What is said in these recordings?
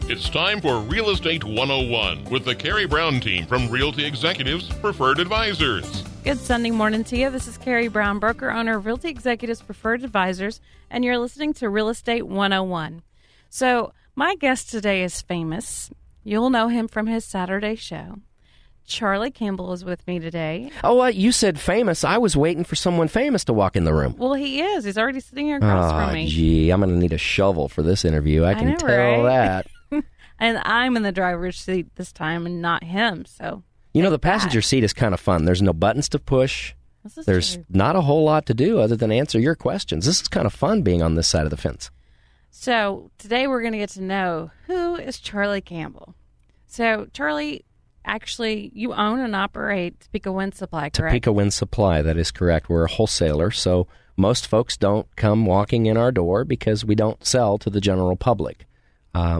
It's time for Real Estate 101 with the Carrie Brown team from Realty Executives Preferred Advisors. Good Sunday morning to you. This is Carrie Brown, broker owner of Realty Executives Preferred Advisors, and you're listening to Real Estate 101. So my guest today is famous. You'll know him from his Saturday show. Charlie Campbell is with me today. Oh, you said famous. I was waiting for someone famous to walk in the room. Well, he is. He's already sitting here across from me. Gee, I'm going to need a shovel for this interview. I can tell that. And I'm in the driver's seat this time and not him, so... You know, the passenger seat is kind of fun. There's no buttons to push. There's true. not a whole lot to do other than answer your questions. This is kind of fun being on this side of the fence. So today we're going to get to know who is Charlie Campbell. So, Charlie, actually, you own and operate Topeka WInsupply, correct? Topeka WInsupply, that is correct. We're a wholesaler, so most folks don't come walking in our door because we don't sell to the general public.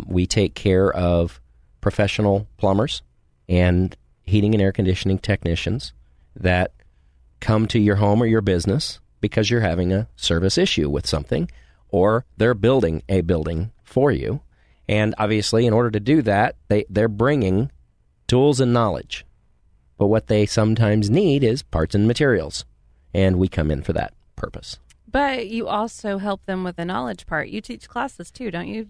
We take care of professional plumbers and heating and air conditioning technicians that come to your home or your business because you're having a service issue with something, or they're building a building for you. And obviously, in order to do that, they're bringing tools and knowledge. But what they sometimes need is parts and materials, and we come in for that purpose. But you also help them with the knowledge part. You teach classes too, don't you?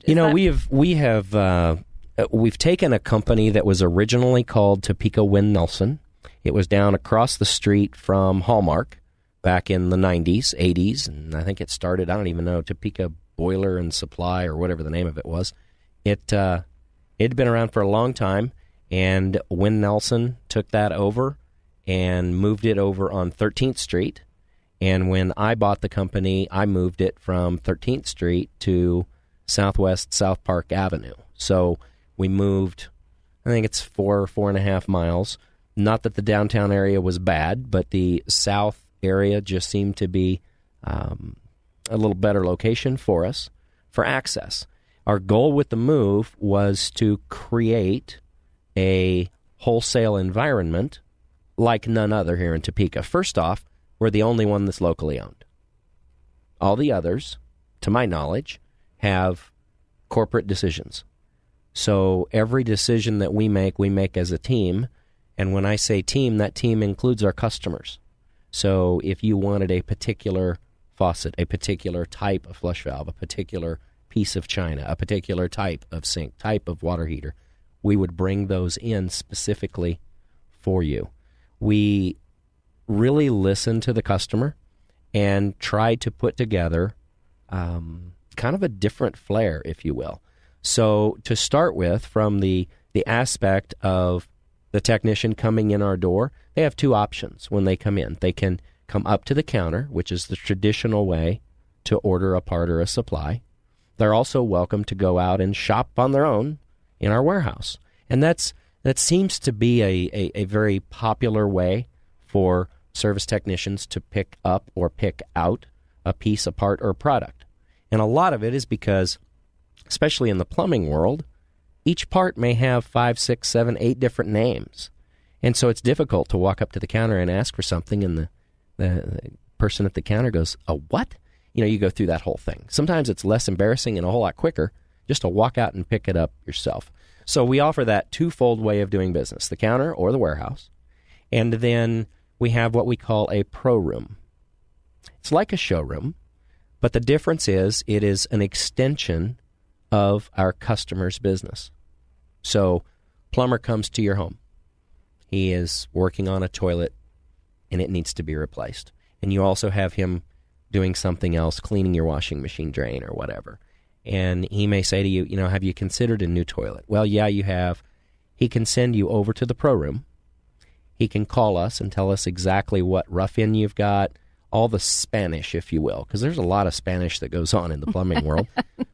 We've taken a company that was originally called Topeka Nelson. It was down across the street from Hallmark back in the 90s, 80s, and I think it started, I don't even know, Topeka Boiler and Supply or whatever the name of it was. It'd been around for a long time, and Win Nelson took that over and moved it over on 13th Street. And when I bought the company, I moved it from 13th Street to Southwest South Park Avenue. So we moved, I think it's 4.5 miles. Not that the downtown area was bad, but the south area just seemed to be a little better location for us for access. Our goal with the move was to create a wholesale environment like none other here in Topeka. First off, we're the only one that's locally owned. All the others, to my knowledge, have corporate decisions. So every decision that we make as a team. And when I say team, that team includes our customers. So if you wanted a particular faucet, a particular type of flush valve, a particular piece of china, a particular type of sink, type of water heater, we would bring those in specifically for you. We really listen to the customer and try to put together kind of a different flair, if you will. So to start with, from the aspect of the technician coming in our door, they have two options when they come in. They can come up to the counter, which is the traditional way to order a part or a supply. They're also welcome to go out and shop on their own in our warehouse. And that seems to be a very popular way for service technicians to pick up or pick out a piece, a part, or a product. And a lot of it is because, especially in the plumbing world, each part may have 5, 6, 7, 8 different names. And so it's difficult to walk up to the counter and ask for something, and the person at the counter goes, "A what?" You go through that whole thing. Sometimes it's less embarrassing and a whole lot quicker just to walk out and pick it up yourself. So we offer that twofold way of doing business, the counter or the warehouse. And then we have what we call a pro room. It's like a showroom, but the difference is it is an extension of our customer's business. So plumber comes to your home. He is working on a toilet, and it needs to be replaced. And you also have him doing something else, cleaning your washing machine drain or whatever. And he may say to you, have you considered a new toilet? Well, yeah, you have. He can send you over to the pro room. He can call us and tell us exactly what rough-in you've got, all the Spanish, if you will, because there's a lot of Spanish that goes on in the plumbing world.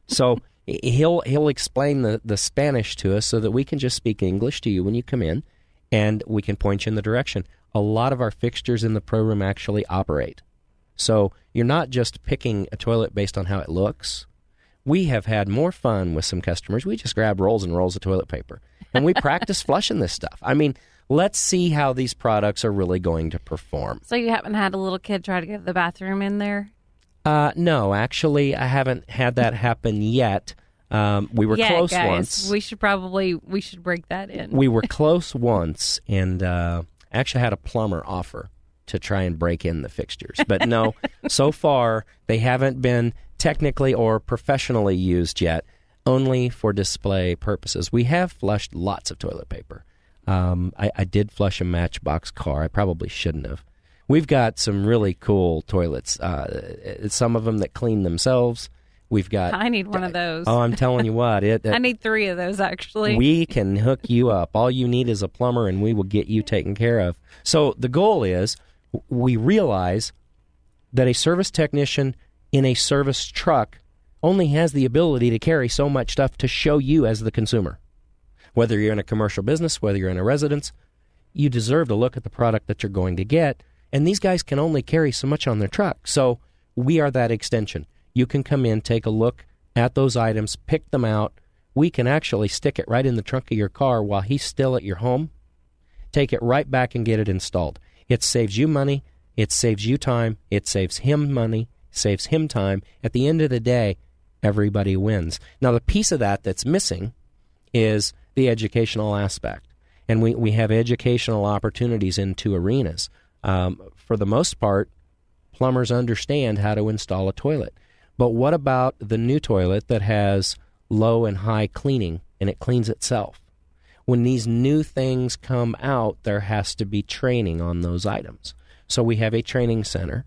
So he'll explain the Spanish to us so that we can just speak English to you when you come in, and we can point you in the direction. A lot of our fixtures in the pro room actually operate. So you're not just picking a toilet based on how it looks. We have had more fun with some customers. We just grab rolls and rolls of toilet paper, and we practice flushing this stuff. I mean, let's see how these products are really going to perform. So you haven't had a little kid try to get the bathroom in there? No, actually, I haven't had that happen yet. We were close guys, once. We should break that in. We were close once, and actually had a plumber offer to try and break in the fixtures. But no, so far they haven't been technically or professionally used yet, only for display purposes. We have flushed lots of toilet paper. I did flush a Matchbox car. I probably shouldn't have. We've got some really cool toilets, some of them that clean themselves. We've got. I need one of those. Oh, I'm telling you what. I need 3 of those, actually. We can hook you up. All you need is a plumber, and we will get you taken care of. So the goal is, we realize that a service technician in a service truck only has the ability to carry so much stuff to show you as the consumer. Whether you're in a commercial business, whether you're in a residence, you deserve to look at the product that you're going to get, and these guys can only carry so much on their truck. So we are that extension. You can come in, take a look at those items, pick them out. We can actually stick it right in the trunk of your car while he's still at your home. Take it right back and get it installed. It saves you money. It saves you time. It saves him money. Saves him time. At the end of the day, everybody wins. Now, the piece of that that's missing is the educational aspect. And we have educational opportunities in 2 arenas. For the most part, plumbers understand how to install a toilet. But what about the new toilet that has low and high cleaning, and it cleans itself? When these new things come out, there has to be training on those items. So we have a training center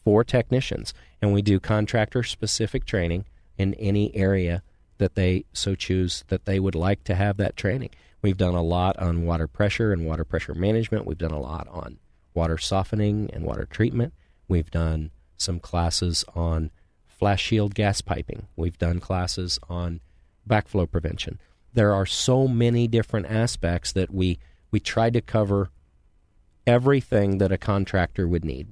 for technicians, and we do contractor-specific training in any area that they so choose that they would like to have that training. We've done a lot on water pressure and water pressure management. We've done a lot on water softening and water treatment. We've done some classes on flash shield gas piping. We've done classes on backflow prevention. There are so many different aspects that we try to cover everything that a contractor would need.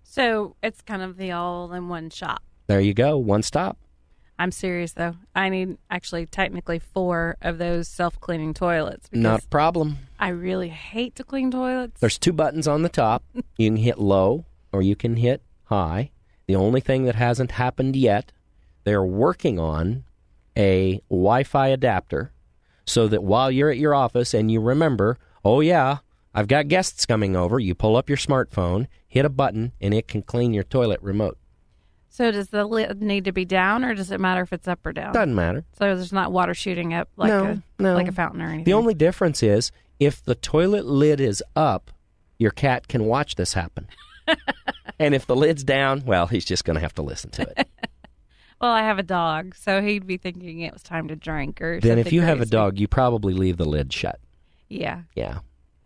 So it's kind of the all-in-one shop. There you go, one stop. I'm serious, though. I need actually technically 4 of those self-cleaning toilets. Not a problem. I really hate to clean toilets. There's 2 buttons on the top. You can hit low or you can hit high. The only thing that hasn't happened yet, they're working on a Wi-Fi adapter so that while you're at your office and you remember, oh yeah, I've got guests coming over, you pull up your smartphone, hit a button, and it can clean your toilet remote. So does the lid need to be down, or does it matter if it's up or down? Doesn't matter. So there's not water shooting up like a fountain or anything? The only difference is if the toilet lid is up, your cat can watch this happen. And if the lid's down, well, he's just going to have to listen to it. Well, I have a dog, so he'd be thinking it was time to drink or something. Then if you have a crazy. dog, you probably leave the lid shut. Yeah. Yeah.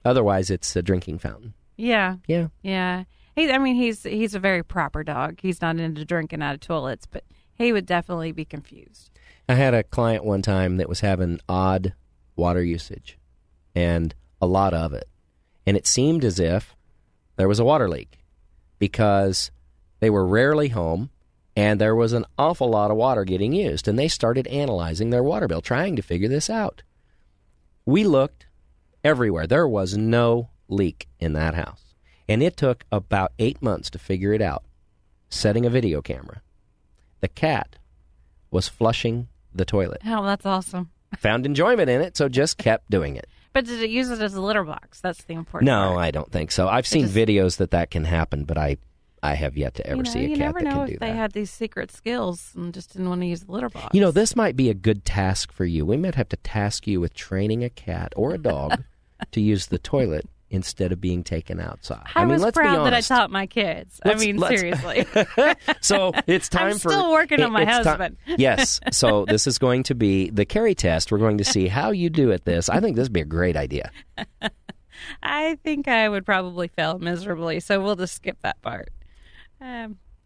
Otherwise, it's a drinking fountain. Yeah. Yeah. Yeah. He's a very proper dog. He's not into drinking out of toilets, but he would definitely be confused. I had a client one time that was having odd water usage and a lot of it. And it seemed as if there was a water leak because they were rarely home and there was an awful lot of water getting used. And they started analyzing their water bill, trying to figure this out. We looked everywhere. There was no leak in that house. And it took about 8 months to figure it out, setting a video camera. The cat was flushing the toilet. Oh, that's awesome. Found enjoyment in it, so just kept doing it. But did it use it as a litter box? That's the important part. No, I don't think so. I've seen videos that can happen, but I have yet to ever see a cat that can do that. You never know if they had these secret skills and just didn't want to use the litter box. You know, this might be a good task for you. We might have to task you with training a cat or a dog to use the toilet instead of being taken outside. I mean, let's proud be honest. that I taught my kids. Seriously. So it's time I'm still working on my husband. Yes. So this is going to be the Carrie test. We're going to see how you do at this. I think this would be a great idea. I think I would probably fail miserably, so we'll just skip that part.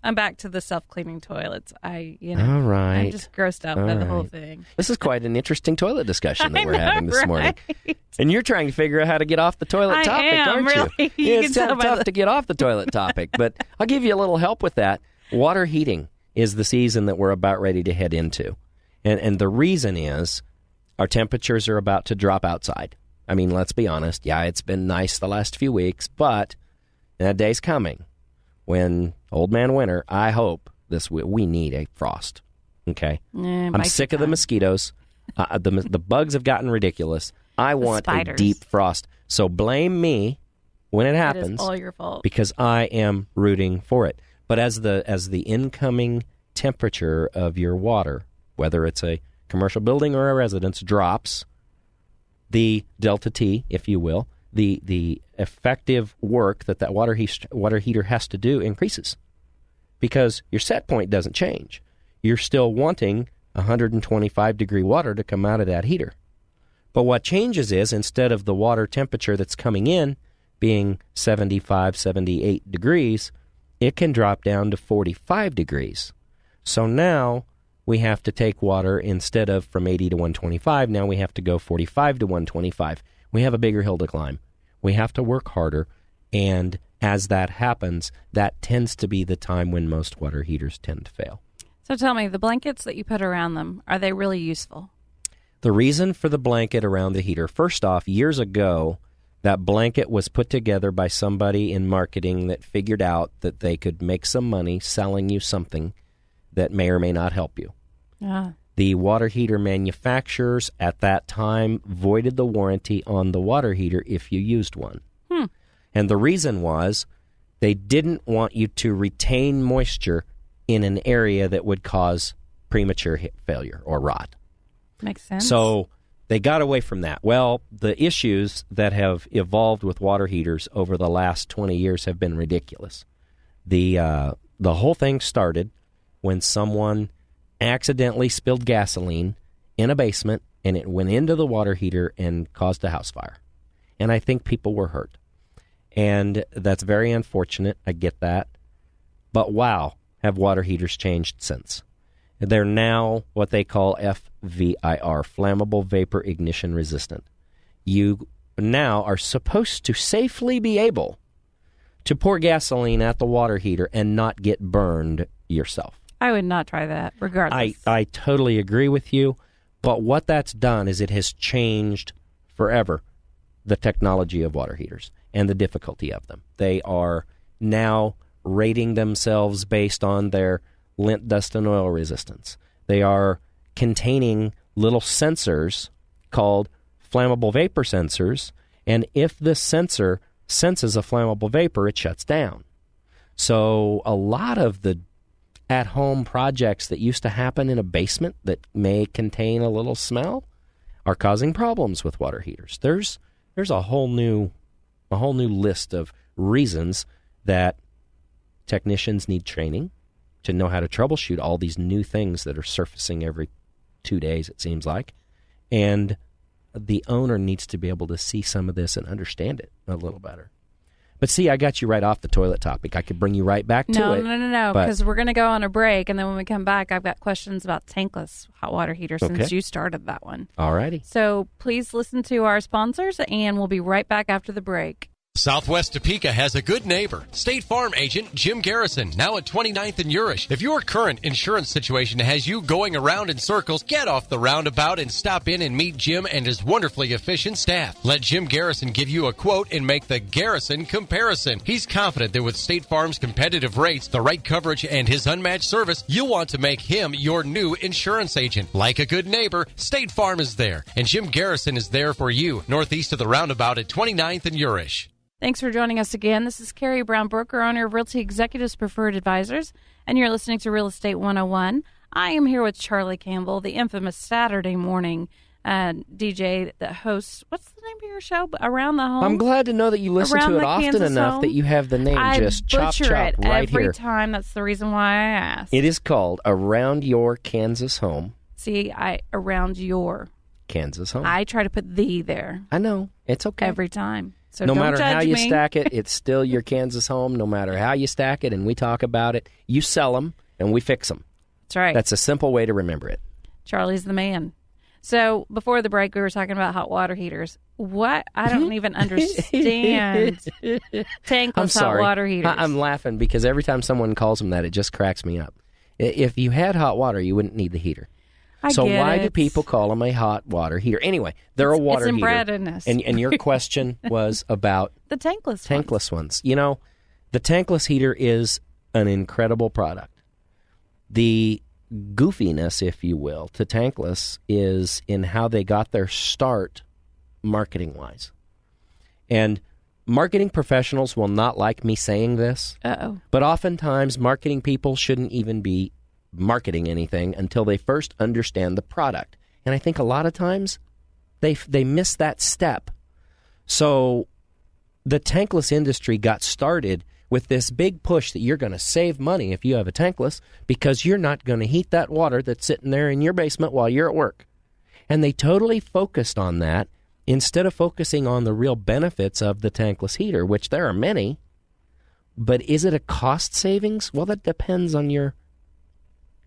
I'm back to the self-cleaning toilets. All right. I'm just grossed out by the whole thing. This is quite an interesting toilet discussion that we're having this morning. Right? And you're trying to figure out how to get off the toilet topic, aren't really. you? Yeah, it's kind of tough to get off the toilet topic, but I'll give you a little help with that. Water heating is the season that we're about ready to head into. And the reason is our temperatures are about to drop outside. I mean, let's be honest. Yeah, it's been nice the last few weeks, but that day's coming when Old Man Winter, I hope, we need a frost. Okay? I'm bite sick your of the tongue. mosquitoes. The bugs have gotten ridiculous. I want a spiders. deep frost. So blame me when it It happens. is all your fault. Because I am rooting for it. But as the incoming temperature of your water, whether it's a commercial building or a residence, drops, the delta T, if you will, the effective work that water heater has to do increases. Because your set point doesn't change. You're still wanting 125-degree water to come out of that heater. But what changes is, instead of the water temperature that's coming in being 75, 78 degrees, it can drop down to 45 degrees. So now we have to take water, instead of from 80 to 125, now we have to go 45 to 125. We have a bigger hill to climb. We have to work harder, and as that happens, that tends to be the time when most water heaters tend to fail. So tell me, the blankets that you put around them, are they really useful? The reason for the blanket around the heater, first off, years ago, that blanket was put together by somebody in marketing that figured out that they could make some money selling you something that may or may not help you. Yeah. The water heater manufacturers at that time voided the warranty on the water heater if you used one. And the reason was they didn't want you to retain moisture in an area that would cause premature failure or rot. Makes sense. So they got away from that. Well, the issues that have evolved with water heaters over the last 20 years have been ridiculous. The whole thing started when someone accidentally spilled gasoline in a basement, and it went into the water heater and caused a house fire. And I think people were hurt. And that's very unfortunate. I get that. But wow, have water heaters changed since. They're now what they call FVIR, Flammable Vapor Ignition Resistant. You now are supposed to safely be able to pour gasoline at the water heater and not get burned yourself. I would not try that, regardless. I totally agree with you, but what that's done is it has changed forever the technology of water heaters and the difficulty of them. They are now rating themselves based on their lint, dust, and oil resistance. They are containing little sensors called flammable vapor sensors, and if the sensor senses a flammable vapor, it shuts down. So a lot of the at-home projects that used to happen in a basement that may contain a little smell are causing problems with water heaters. There's a whole new list of reasons that technicians need training to know how to troubleshoot all these new things that are surfacing every 2 days, it seems like. And the owner needs to be able to see some of this and understand it a little better. But see, I got you right off the toilet topic. I could bring you right back to it. No, because we're going to go on a break, and then when we come back, I've got questions about tankless hot water heaters since you started that one. All righty. So please listen to our sponsors, and we'll be right back after the break. Southwest Topeka has a good neighbor. State Farm agent Jim Garrison, now at 29th and Urish. If your current insurance situation has you going around in circles, get off the roundabout and stop in and meet Jim and his wonderfully efficient staff. Let Jim Garrison give you a quote and make the Garrison comparison. He's confident that with State Farm's competitive rates, the right coverage, and his unmatched service, you'll want to make him your new insurance agent. Like a good neighbor, State Farm is there, and Jim Garrison is there for you, northeast of the roundabout at 29th and Urish. Thanks for joining us again. This is Carrie Brown, broker owner of Realty Executives Preferred Advisors, and you're listening to Real Estate 101. I am here with Charlie Campbell, the infamous Saturday morning DJ that hosts, what's the name of your show? Around the Home? I'm glad to know that you listen to it often Kansas enough home. that you have the name just chop it right every here. time. That's the reason why I asked. It is called Around Your Kansas Home. See, around your Kansas Home. I try to put the there. I know. It's okay. Every time. So no don't matter judge how you me. stack it, it's still your Kansas home. No matter how you stack it, and we talk about it, you sell them and we fix them. That's right. That's a simple way to remember it. Charlie's the man. So before the break, we were talking about hot water heaters. What? I don't even understand tankless hot water heaters. I'm laughing because every time someone calls them that, it just cracks me up. If you had hot water, you wouldn't need the heater. So why do people call them a hot water heater? Anyway, they're a water heater. It's inbrededness. And your question was about the tankless ones. You know, the tankless heater is an incredible product. The goofiness, if you will, to tankless is in how they got their start marketing-wise. And marketing professionals will not like me saying this, but oftentimes marketing people shouldn't even be marketing anything until they first understand the product. And I think a lot of times they miss that step. So the tankless industry got started with this big push that you're going to save money if you have a tankless because you're not going to heat that water that's sitting there in your basement while you're at work. And they totally focused on that instead of focusing on the real benefits of the tankless heater, which there are many. But is it a cost savings? Well, that depends on your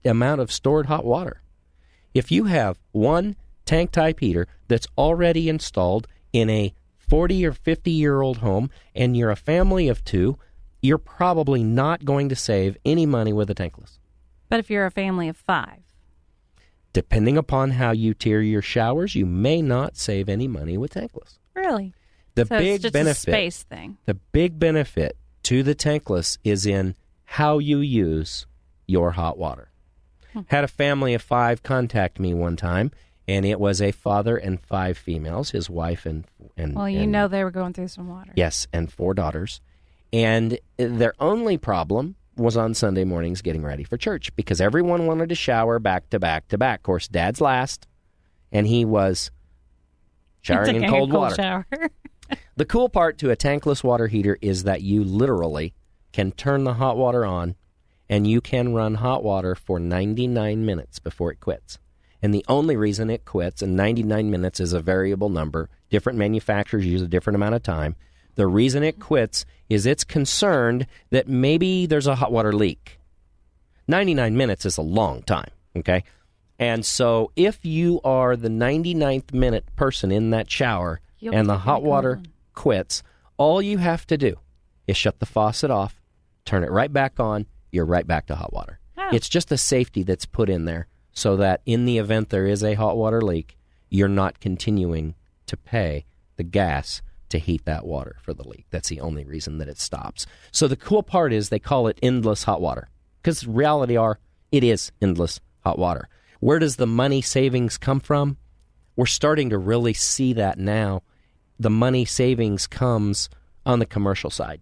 amount of stored hot water. If you have one tank-type heater that's already installed in a 40 or 50-year-old home and you're a family of two, you're probably not going to save any money with a tankless. But if you're a family of 5? Depending upon how you tier your showers, you may not save any money with tankless. Really? The so big it's just benefit, a space thing. The big benefit to the tankless is in how you use your hot water. Had a family of 5 contact me one time, and it was a father and 5 females, his wife and well, you know they were going through some water. Yes, and 4 daughters. And their only problem was on Sunday mornings getting ready for church because everyone wanted to shower back to back to back. Of course, Dad's last, and he was showering in cold water. Shower. The cool part to a tankless water heater is that you literally can turn the hot water on, and you can run hot water for 99 minutes before it quits. And the only reason it quits, and 99 minutes is a variable number, different manufacturers use a different amount of time. The reason it quits is it's concerned that maybe there's a hot water leak. 99 minutes is a long time, okay? And so if you are the 99th minute person in that shower and the hot water quits, all you have to do is shut the faucet off, turn it right back on, you're right back to hot water. Oh. It's just a safety that's put in there so that in the event there is a hot water leak, you're not continuing to pay the gas to heat that water for the leak. That's the only reason that it stops. So the cool part is they call it endless hot water because reality it is endless hot water. Where does the money savings come from? We're starting to really see that now. The money savings comes on the commercial side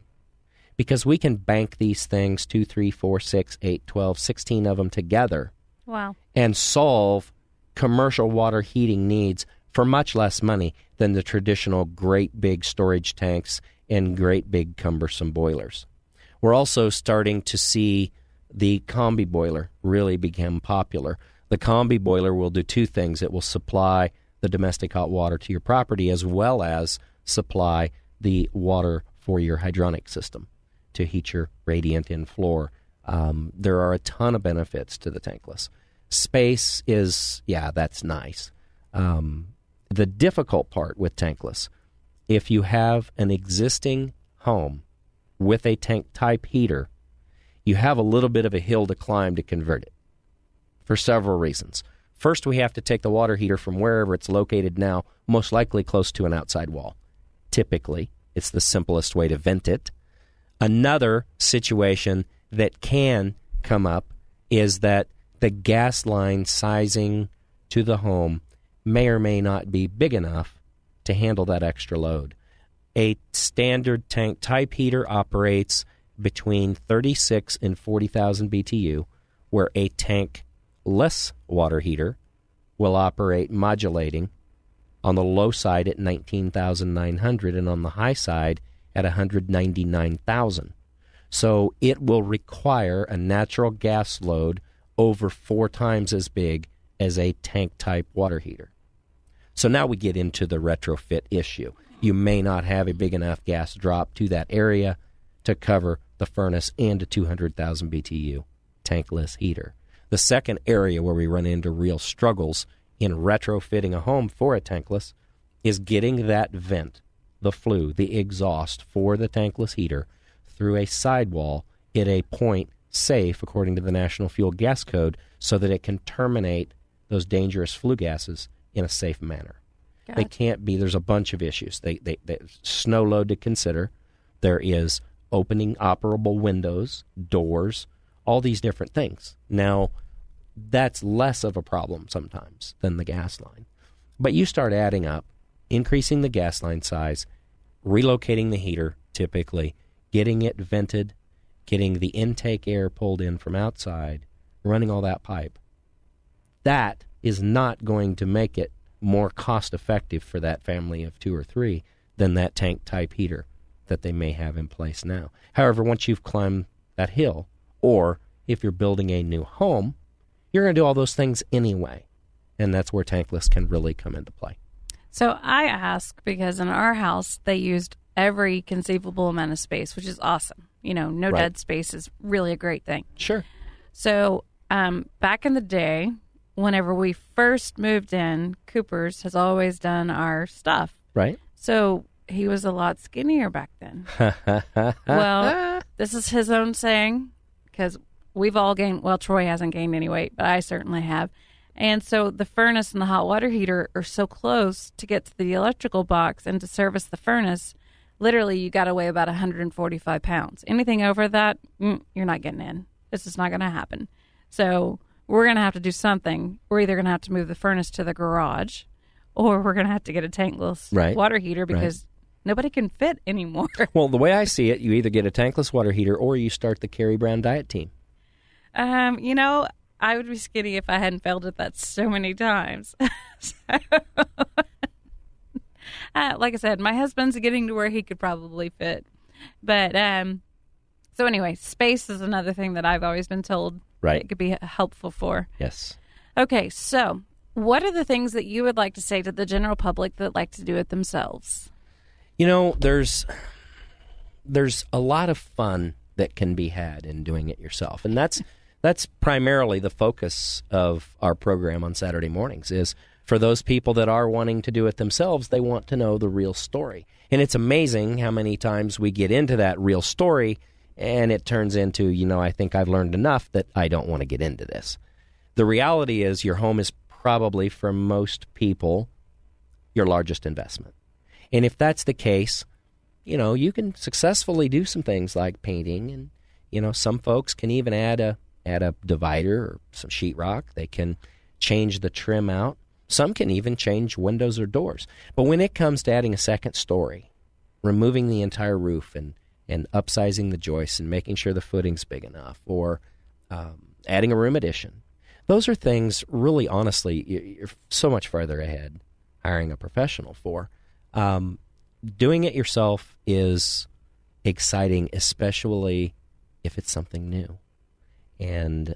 because we can bank these things 2, 3, 4, 6, 8, 12, 16 of them together. Wow. And solve commercial water heating needs for much less money than the traditional great big storage tanks and great big cumbersome boilers. We're also starting to see the combi boiler really become popular. The combi boiler will do 2 things. It will supply the domestic hot water to your property as well as supply the water for your hydronic system to heat your radiant in floor. There are a ton of benefits to the tankless. Space is, that's nice. The difficult part with tankless, if you have an existing home with a tank-type heater, you have a little bit of a hill to climb to convert it for several reasons. First, we have to take the water heater from wherever it's located now, most likely close to an outside wall. Typically, it's the simplest way to vent it. Another situation that can come up is that the gas line sizing to the home may or may not be big enough to handle that extra load. A standard tank type heater operates between 36 and 40,000 BTU, where a tankless water heater will operate modulating on the low side at 19,900 and on the high side at 199,000. So it will require a natural gas load over 4 times as big as a tank-type water heater. So now we get into the retrofit issue. You may not have a big enough gas drop to that area to cover the furnace and a 200,000 BTU tankless heater. The second area where we run into real struggles in retrofitting a home for a tankless is getting that vent, the flue, the exhaust for the tankless heater through a sidewall at a point safe, according to the National Fuel Gas Code, so that it can terminate those dangerous flue gases in a safe manner. Gotcha. They can't be, there's a bunch of issues. They snow load to consider. There is opening operable windows, doors, all these different things. Now, that's less of a problem sometimes than the gas line. But you start adding up, increasing the gas line size, relocating the heater, typically, getting it vented, getting the intake air pulled in from outside, running all that pipe. That is not going to make it more cost-effective for that family of 2 or 3 than that tank-type heater that they may have in place now. However, once you've climbed that hill, or if you're building a new home, you're going to do all those things anyway. And that's where tankless can really come into play. So I ask because in our house, they used every conceivable amount of space, which is awesome. No dead space is really a great thing. Sure. So back in the day, whenever we first moved in, Cooper's has always done our stuff. Right. So he was a lot skinnier back then. Well, this is his own saying, because we've all gained, well, Troy hasn't gained any weight, but I certainly have. And so the furnace and the hot water heater are so close to get to the electrical box and to service the furnace. Literally, you got to weigh about 145 pounds. Anything over that, you're not getting in. This is not going to happen. So we're going to have to do something. We're either going to have to move the furnace to the garage, or we're going to have to get a tankless water heater because nobody can fit anymore. Well, the way I see it, you either get a tankless water heater or you start the Carrie Brown diet team. I would be skinny if I hadn't failed at that so many times. Like I said, my husband's getting to where he could probably fit. But so anyway, space is another thing that I've always been told it could be helpful for. Yes. Okay, so what are the things that you would like to say to the general public that like to do it themselves? There's a lot of fun that can be had in doing it yourself. And that's primarily the focus of our program on Saturday mornings is for those people that are wanting to do it themselves, they want to know the real story. And it's amazing how many times we get into that real story and it turns into, I think I've learned enough that I don't want to get into this. The reality is your home is probably, for most people, your largest investment. And if that's the case, you can successfully do some things like painting and, some folks can even add a divider or some sheetrock. They can change the trim out. Some can even change windows or doors. But when it comes to adding a second story, removing the entire roof and upsizing the joists and making sure the footing's big enough, or adding a room addition, those are things really, honestly, you're so much farther ahead hiring a professional for. Doing it yourself is exciting, especially if it's something new. And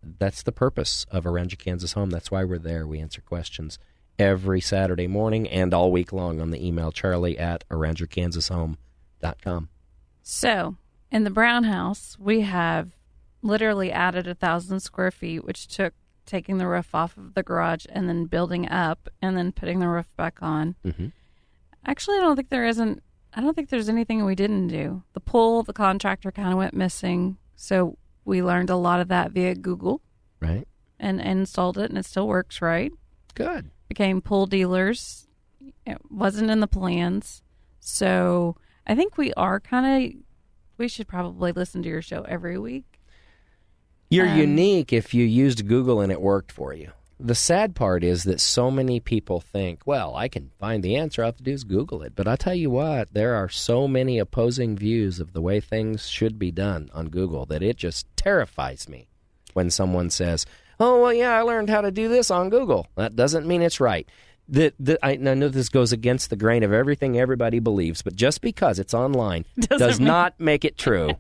that's the purpose of Around Your Kansas Home. That's why we're there. We answer questions every Saturday morning and all week long on the email charlie@aroundyourkansashome.com. So, in the Brown house, we have literally added 1,000 square feet, which took taking the roof off of the garage and then building up and then putting the roof back on. Mm-hmm. Actually, I don't think there's anything we didn't do. The pole, the contractor kind of went missing, so we learned a lot of that via Google. Right. And installed it, and it still works right. Good. Became pole dealers. It wasn't in the plans. So I think we should probably listen to your show every week. You're unique if you used Google and it worked for you. The sad part is that so many people think, well, I can find the answer. All I have to do is Google it. But I'll tell you what, there are so many opposing views of the way things should be done on Google that it just terrifies me when someone says, oh, well, yeah, I learned how to do this on Google. That doesn't mean it's right. I know this goes against the grain of everything everybody believes, but just because it's online does not make it true.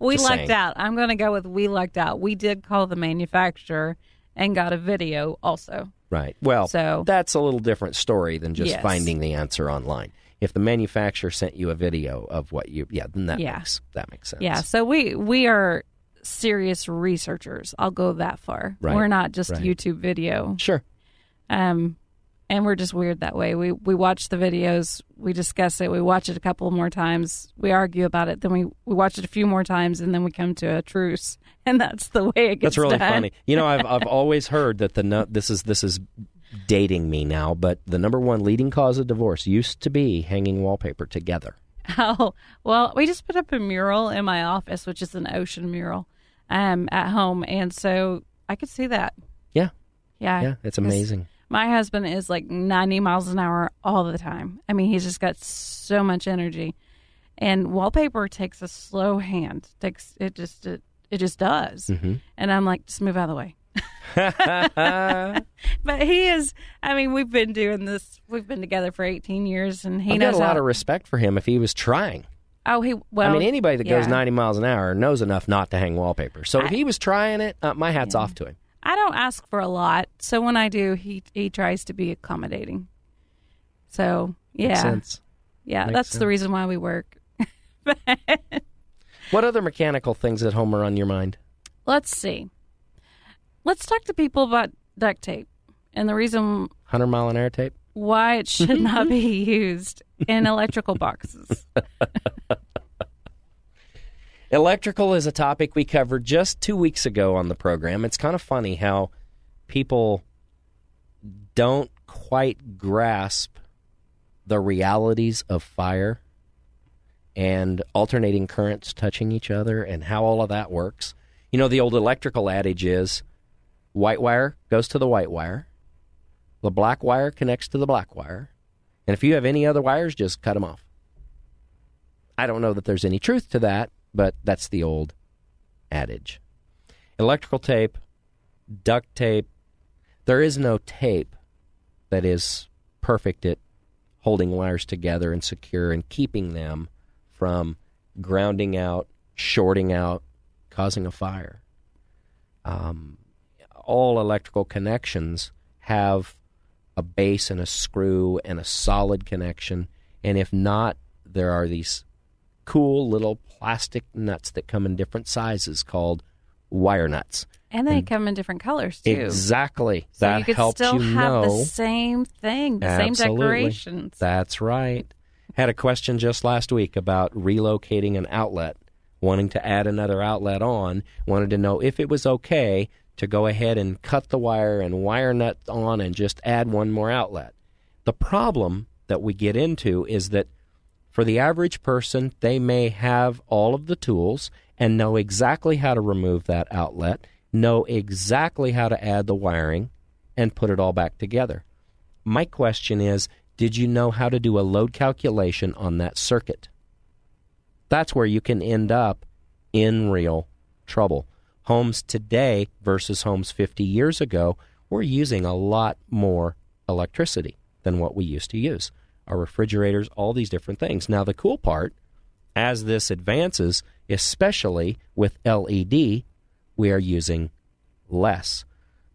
We lucked out. I'm going to go with we lucked out. We did call the manufacturer and got a video also. Right. Well, that's a little different story than just finding the answer online. If the manufacturer sent you a video of what then that makes sense. Yeah, so we are serious researchers. I'll go that far. Right. We're not just YouTube video. Sure. And we're just weird that way. We watch the videos, we discuss it, we watch it a couple more times, we argue about it, then we watch it a few more times, and then we come to a truce. And that's the way it gets done. That's really funny. I've always heard that this is dating me now, but the number one leading cause of divorce used to be hanging wallpaper together. Oh, well, we just put up a mural in my office, which is an ocean mural, at home, and so I could see that. Yeah. Yeah. It's amazing. My husband is like 90 miles an hour all the time. I mean, he's just got so much energy. And wallpaper takes a slow hand. It just does. Mm-hmm. And I'm like, just move out of the way. But he is, I mean, we've been doing this. We've been together for 18 years, and he knows I've got a lot of respect for him if he was trying. Oh, I mean, anybody that goes 90 miles an hour knows enough not to hang wallpaper. So if he was trying it, my hat's off to him. I don't ask for a lot, so when I do, he tries to be accommodating. So, yeah. Makes sense. Yeah, Makes that's sense. the reason why we work. What other mechanical things at home are on your mind? Let's see. Let's talk to people about duct tape and the reason 100-mile-an-hour tape? why it should not be used in electrical boxes. Electrical is a topic we covered just 2 weeks ago on the program. It's kind of funny how people don't quite grasp the realities of fire and alternating currents touching each other and how all of that works. You know, the old electrical adage is white wire goes to the white wire, the black wire connects to the black wire, and if you have any other wires, just cut them off. I don't know that there's any truth to that, but that's the old adage. Electrical tape, duct tape, there is no tape that is perfect at holding wires together and secure and keeping them from grounding out, shorting out, causing a fire. All electrical connections have a base and a screw and a solid connection, and if not, there are these cool little plastic nuts that come in different sizes called wire nuts. And they come in different colors, too. Exactly. So that you could helps still you have know. the same thing, the Absolutely. same decorations. That's right. Had a question just last week about relocating an outlet, wanting to add another outlet on, wanted to know if it was okay to go ahead and cut the wire and wire nut on and just add one more outlet. The problem that we get into is that for the average person, they may have all of the tools and know exactly how to remove that outlet, know exactly how to add the wiring, and put it all back together. My question is, did you know how to do a load calculation on that circuit? That's where you can end up in real trouble. Homes today versus homes 50 years ago, we're using a lot more electricity than what we used to use. Our refrigerators, all these different things. Now, the cool part, as this advances, especially with LED, we are using less.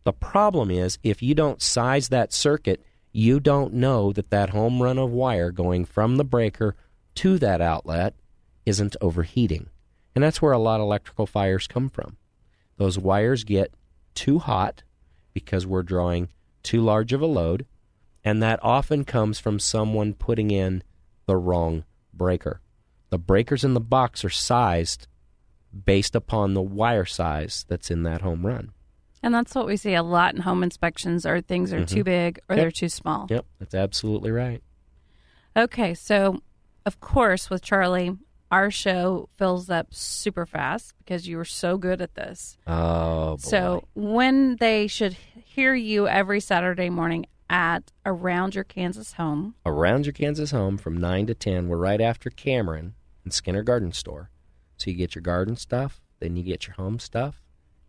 The problem is, if you don't size that circuit, you don't know that that home run of wire going from the breaker to that outlet isn't overheating. And that's where a lot of electrical fires come from. Those wires get too hot because we're drawing too large of a load, and that often comes from someone putting in the wrong breaker. The breakers in the box are sized based upon the wire size that's in that home run. And that's what we see a lot in home inspections, or things are too big or they're too small. Yep, that's absolutely right. Okay, so, of course, with Charlie, our show fills up super fast because you were so good at this. Oh, boy. So when they should hear you every Saturday morning at Around Your Kansas Home. Around Your Kansas Home from 9 to 10. We're right after Cameron and Skinner Garden Store. So you get your garden stuff, then you get your home stuff,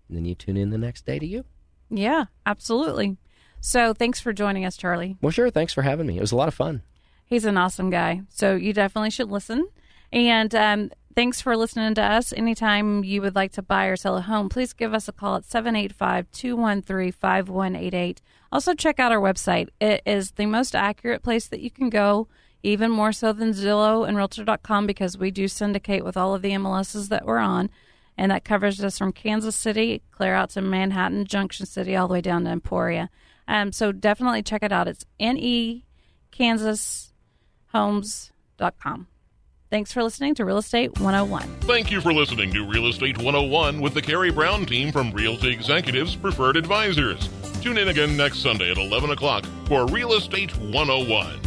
and then you tune in the next day to you. Yeah, absolutely. So thanks for joining us, Charlie. Well, sure. Thanks for having me. It was a lot of fun. He's an awesome guy. So you definitely should listen. And thanks for listening to us. Anytime you would like to buy or sell a home, please give us a call at 785-213-5188. Also, check out our website. It is the most accurate place that you can go, even more so than Zillow and Realtor.com, because we do syndicate with all of the MLSs that we're on. And that covers us from Kansas City, clear out to Manhattan, Junction City, all the way down to Emporia. So definitely check it out. It's nekansashomes.com. Thanks for listening to Real Estate 101. Thank you for listening to Real Estate 101 with the Carrie Brown team from Realty Executives Preferred Advisors. Tune in again next Sunday at 11 o'clock for Real Estate 101.